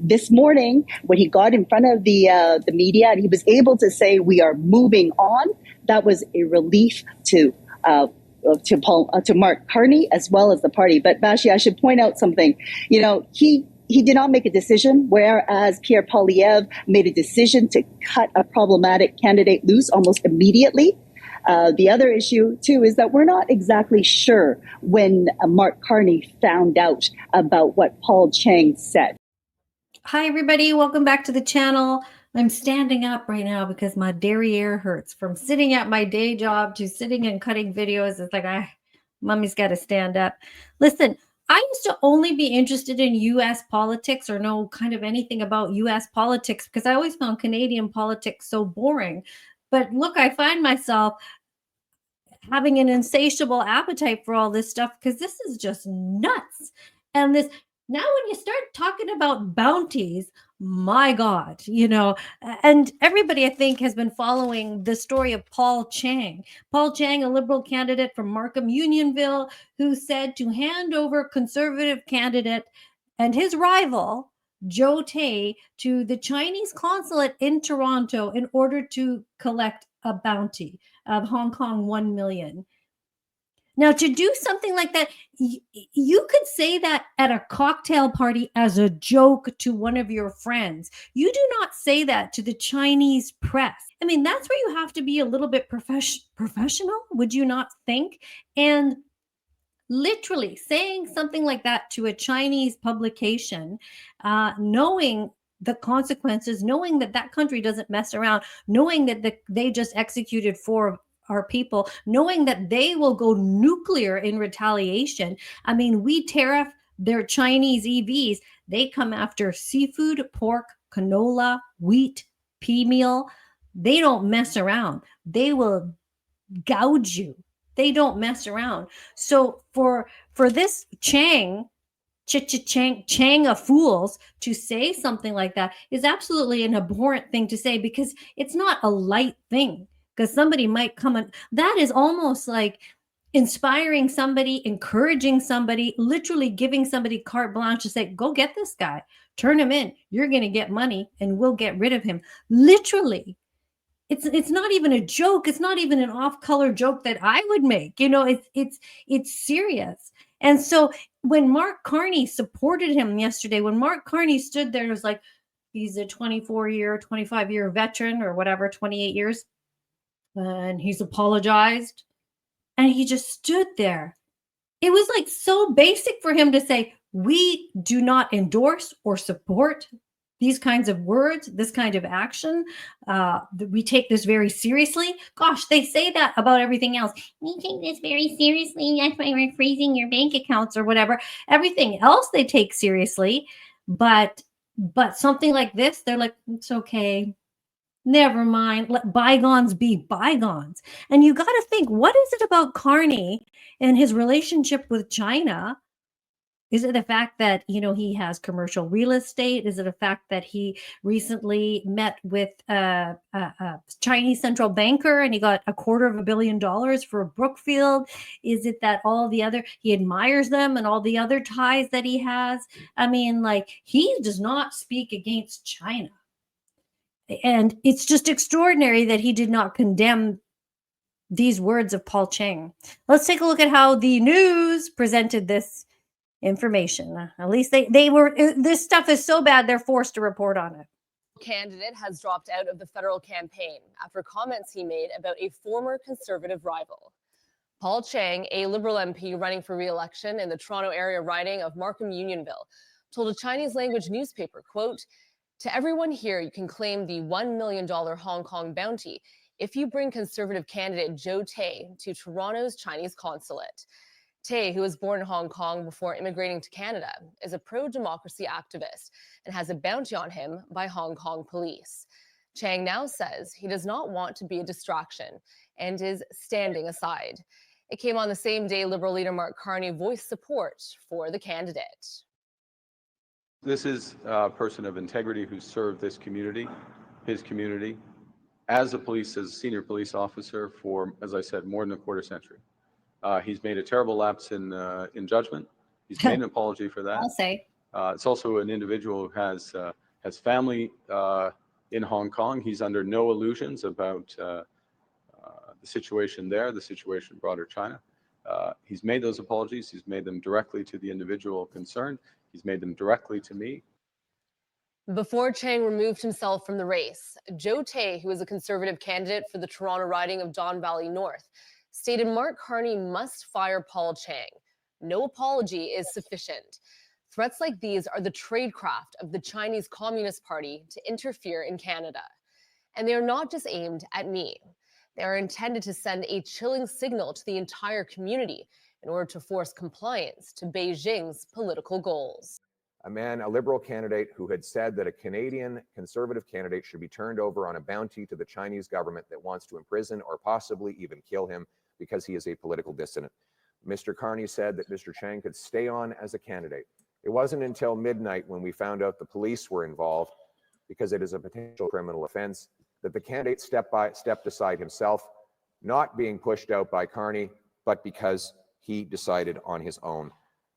this morning, when he got in front of the media and he was able to say, we are moving on, that was a relief to Mark Carney as well as the party. But Vashi, I should point out something. You know, he did not make a decision, whereas Pierre Poilievre made a decision to cut a problematic candidate loose almost immediately. The other issue, too, is that we're not exactly sure when Mark Carney found out about what Paul Chang said. Hi, everybody. Welcome back to the channel. I'm standing up right now because my derriere hurts. From sitting at my day job to sitting and cutting videos, it's like, mommy's got to stand up. Listen, I used to only be interested in U.S. politics or know kind of anything about U.S. politics because I always found Canadian politics so boring. But look, I find myself having an insatiable appetite for all this stuff because this is just nuts. And this now when you start talking about bounties, my God, you know, and everybody I think has been following the story of Paul Chang. Paul Chang, a Liberal candidate from Markham Unionville, who said to hand over Conservative candidate and his rival, Joe Tay, to the Chinese consulate in Toronto in order to collect a bounty of Hong Kong 1 million. Now, to do something like that, you could say that at a cocktail party as a joke to one of your friends. You do not say that to the Chinese press. I mean, that's where you have to be a little bit professional, would you not think? And literally saying something like that to a Chinese publication, knowing the consequences, knowing that that country doesn't mess around, knowing that they just executed 4 of our people, knowing that they will go nuclear in retaliation. I mean, we tariff their Chinese EVs. They come after seafood, pork, canola, wheat, pea meal. They don't mess around. They will gouge you. They don't mess around. So for this Chang of fools to say something like that is absolutely an abhorrent thing to say because it's not a light thing. Because somebody might come and that is almost like inspiring somebody, encouraging somebody, literally giving somebody carte blanche to say, go get this guy, turn him in. You're going to get money and we'll get rid of him. Literally. It's not even a joke. It's not even an off-color joke that I would make. You know, it's serious. And so when Mark Carney supported him yesterday, when Mark Carney stood there and was like, he's a 25-year veteran or whatever, 28 years. And he's apologized. And he just stood there. It was like so basic for him to say, we do not endorse or support these kinds of words, this kind of action. We take this very seriously. Gosh, they say that about everything else. We take this very seriously. That's why we're freezing your bank accounts or whatever. Everything else they take seriously. But something like this, they're like, it's okay. Never mind. Let bygones be bygones. And you got to think, what is it about Carney and his relationship with China? Is it the fact that, you know, he has commercial real estate? Is it a fact that he recently met with a Chinese central banker and he got $250 million for Brookfield? Is it that he admires them and all the other ties that he has? I mean, like, he does not speak against China. And it's just extraordinary that he did not condemn these words of Paul Chang. Let's take a look at how the news presented this information. At least they were, this stuff is so bad, they're forced to report on it. Candidate has dropped out of the federal campaign after comments he made about a former Conservative rival. Paul Chang, a Liberal MP running for re-election in the Toronto area riding of Markham Unionville, told a Chinese language newspaper, quote, "To everyone here, you can claim the $1 million Hong Kong bounty if you bring Conservative candidate Joe Tay to Toronto's Chinese consulate." Tay, who was born in Hong Kong before immigrating to Canada, is a pro-democracy activist and has a bounty on him by Hong Kong police. Chang now says he does not want to be a distraction and is standing aside. It came on the same day Liberal leader Mark Carney voiced support for the candidate. This is a person of integrity who served this community, his community, as a senior police officer for, as I said, more than a quarter century. He's made a terrible lapse in judgment. He's made an apology for that. I'll say. It's also an individual who has family in Hong Kong. He's under no illusions about the situation there, the situation in broader China. He's made those apologies. He's made them directly to the individual concerned. He's made them directly to me. Before Chang removed himself from the race, Joe Tay, who is a Conservative candidate for the Toronto riding of Don Valley North, stated Mark Carney must fire Paul Chang. No apology is sufficient. Threats like these are the tradecraft of the Chinese Communist Party to interfere in Canada. And they are not just aimed at me. They are intended to send a chilling signal to the entire community in order to force compliance to Beijing's political goals. A Liberal candidate who had said that a Canadian Conservative candidate should be turned over on a bounty to the Chinese government that wants to imprison or possibly even kill him because he is a political dissident. Mr. Carney said that Mr. Chang could stay on as a candidate. It wasn't until midnight when we found out the police were involved, because it is a potential criminal offense, that the candidate stepped aside himself, not being pushed out by Carney, but because he decided on his own.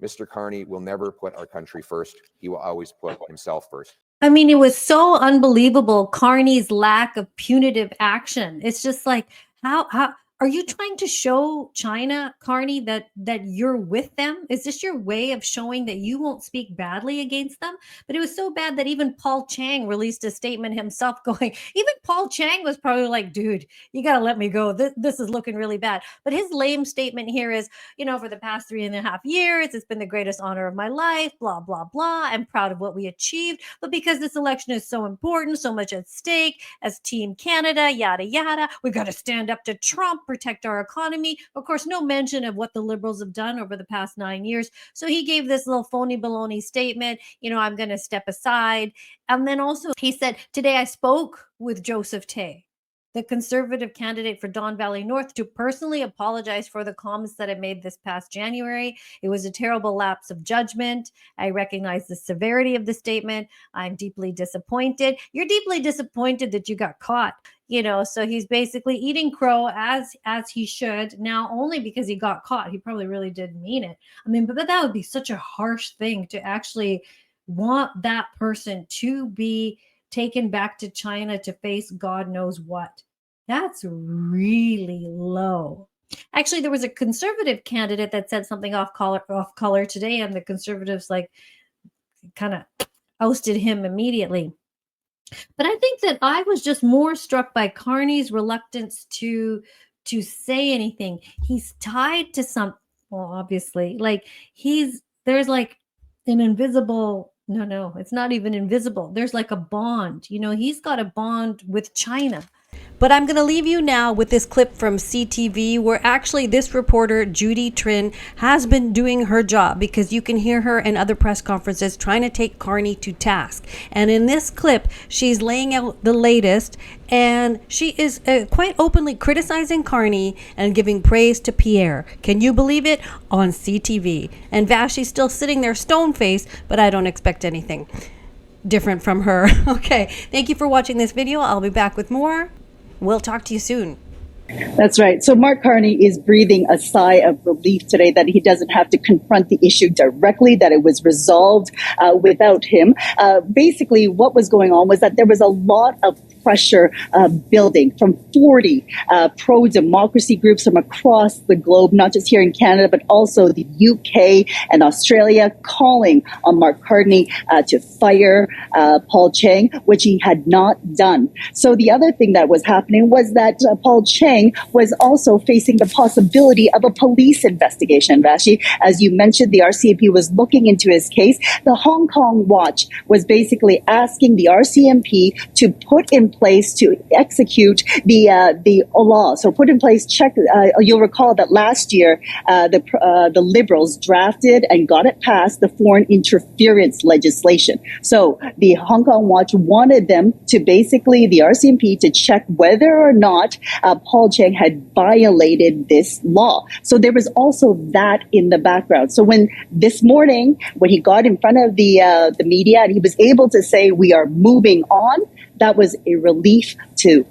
Mr. Carney will never put our country first. He will always put himself first. I mean, it was so unbelievable, Carney's lack of punitive action. It's just like, how are you trying to show China, Carney, that you're with them? Is this your way of showing that you won't speak badly against them? But it was so bad that even Paul Chang released a statement himself going, even Paul Chang was probably like, dude, you got to let me go. This is looking really bad. But his lame statement here is, for the past 3.5 years, it's been the greatest honor of my life, blah, blah, blah. I'm proud of what we achieved. But because this election is so important, so much at stake as Team Canada, yada, yada, we got to stand up to Trump, protect our economy. Of course, no mention of what the Liberals have done over the past 9 years. So he gave this little phony baloney statement, I'm going to step aside. And then also he said, today I spoke with Joseph Tay, the Conservative candidate for Don Valley North, to personally apologize for the comments that I made this past January. It was a terrible lapse of judgment. I recognize the severity of the statement. I'm deeply disappointed. You're deeply disappointed that you got caught. So he's basically eating crow as he should now, only because he got caught. He probably really didn't mean it. I mean, but that would be such a harsh thing to actually want that person to be taken back to China to face God knows what. That's really low. Actually, there was a Conservative candidate that said something off color today, and the Conservatives kind of ousted him immediately. But I think that I was just more struck by Carney's reluctance to say anything. He's tied to obviously, there's an invisible, no, it's not even invisible. There's a bond, he's got a bond with China. But I'm going to leave you now with this clip from CTV, where actually this reporter, Judy Trin, has been doing her job, because you can hear her in other press conferences trying to take Carney to task. And in this clip, she's laying out the latest, and she is quite openly criticizing Carney and giving praise to Pierre. Can you believe it? On CTV. And Vashi's still sitting there stone-faced, but I don't expect anything different from her. Okay, thank you for watching this video. I'll be back with more. We'll talk to you soon. That's right. So Mark Carney is breathing a sigh of relief today that he doesn't have to confront the issue directly, that it was resolved without him. Basically, what was going on was that there was a lot of pressure building from 40 pro-democracy groups from across the globe, not just here in Canada, but also the UK and Australia, calling on Mark Carney to fire Paul Chang, which he had not done. So the other thing that was happening was that Paul Chang was also facing the possibility of a police investigation. Vashi, as you mentioned, the RCMP was looking into his case. The Hong Kong Watch was basically asking the RCMP to put in place to execute the law. So put in place, you'll recall that last year the Liberals drafted and got it passed the foreign interference legislation. So the Hong Kong Watch wanted them to basically, the RCMP, to check whether or not Paul Chang had violated this law. So there was also that in the background. So when this morning, when he got in front of the media and he was able to say, we are moving on, that was a relief to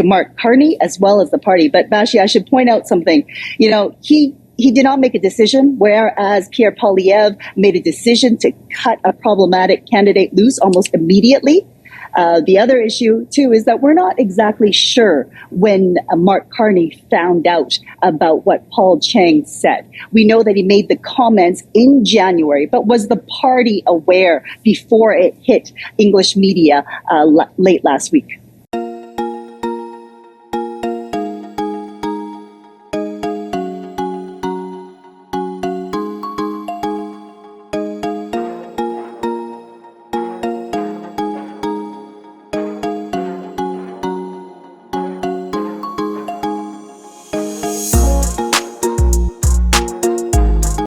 Mark Carney as well as the party. But Bashi, I should point out something. He he did not make a decision, whereas Pierre Poilievre made a decision to cut a problematic candidate loose almost immediately. The other issue, too, is that we're not exactly sure when Mark Carney found out about what Paul Chang said. We know that he made the comments in January, but was the party aware before it hit English media late last week?